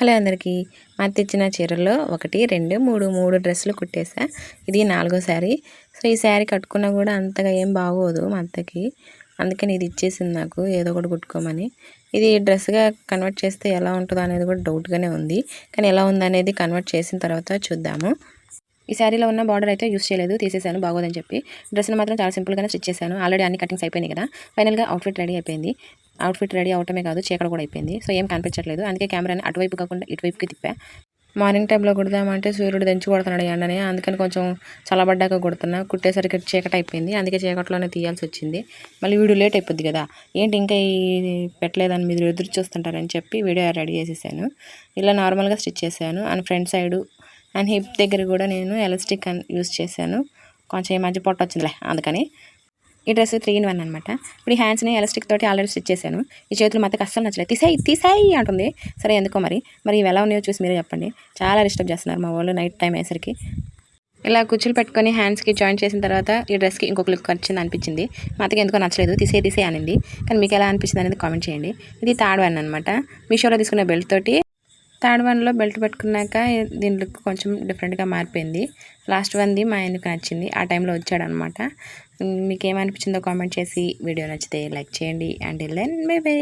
Hello అందరికీ. మా అత్త ఇచ్చిన చీరల్లో 1, 2, 3 డ్రెస్సులు కుట్టేసా. ఇది 4వ శారీ. సో ఈ శారీ కట్టుకున్నా కూడా అంతగా ఏం బాగోదు మా అత్తకి. అందుకని ఇది ఇచ్చేసింది నాకు, ఏదో ఒకటి కుట్టుకోమని. ఇది డ్రెస్గా కన్వర్ట్ చేస్తే ఎలా ఉంటుందో అనేది కూడా డౌట్గానే ఉంది. కానీ ఎలా ఉందనేది కన్వర్ట్ చేసిన తర్వాత చూద్దాము. ఈ శారీలో ఉన్న బార్డర్ అయితే యూస్ చేయలేదు, తీసేసాను బాగోదని చెప్పి. డ్రెస్ని మాత్రం చాలా సింపుల్గానే స్టిచ్ చేశాను. ఆల్రెడీ అన్ని కటింగ్స్ అయిపోయినాయి కదా. ఫైనల్గా అవుట్ఫిట్ రెడీ అయిపోయింది. అవుట్ఫిట్ రెడీ అవటమే కాదు, చీకటి కూడా అయిపోయింది. సో ఏం కనిపించట్లేదు. అందుకే కెమెరాని అటువైపు కాకుండా ఇటువైపుకి తిప్పా. మార్నింగ్ టైంలో కుడదామంటే సూర్యుడు దంచి కొడుతున్నాడు ఎండని, అందుకని కొంచెం చల్లబడ్డాక కుడుతున్నా. కుట్టేసరికి చీకటి అయిపోయింది, అందుకే చీకట్లోనే తీయాల్సి వచ్చింది. మళ్ళీ వీడియో లేట్ అయిపోద్ది కదా, ఏంటి ఇంకా పెట్టలేదని మీరు ఎదురు చూస్తుంటారని చెప్పి వీడియో రెడీ చేసేసాను. ఇలా నార్మల్గా స్టిచ్ చేశాను. And front side and hip దగ్గర కూడా నేను ఎలాస్టిక్ యూస్ చేశాను. కొంచెం ఈ మధ్య పొట్ట వచ్చిందిలే అందుకని. ఈ డ్రెస్ 3 in 1 అనమాట. ఇప్పుడు ఈ హ్యాండ్స్ని ఎలాస్టిక్ తోటి ఆల్రెడీ స్టిచ్ చేశాను. ఈ చేతులు మాత్రం అస్సలు నచ్చలేదు. తీసేయి అంటుంది. సరే ఎందుకో మరి ఇవి ఎలా ఉన్నాయో చూసి మీరే చెప్పండి. చాలా డిస్టర్బ్ చేస్తున్నారు మా వాళ్ళు నైట్ టైం అయ్యేసరికి. ఇలా కుచ్చులు పెట్టుకొని హ్యాండ్స్కి జాయిన్ చేసిన తర్వాత ఈ డ్రెస్కి ఇంకొక లుక్ వచ్చింది అనిపించింది. మా అత్తకి ఎందుకో నచ్చలేదు, తీసేయి అనింది. కానీ మీకు ఎలా అనిపించింది అనేది కామెంట్ చేయండి. ఇది 3rd one అనమాట. మీషోలో తీసుకున్న బెల్ట్ తోటి. 3rd oneలో బెల్ట్ పెట్టుకున్నాక దీని లుక్ కొంచెం డిఫరెంట్గా మారిపోయింది. లాస్ట్ వన్ది మా ఆయనకు నచ్చింది, ఆ టైంలో వచ్చాడనమాట. మీకు ఏమనిపించిందో కామెంట్ చేసి, వీడియో నచ్చితే లైక్ చేయండి. And then bye by.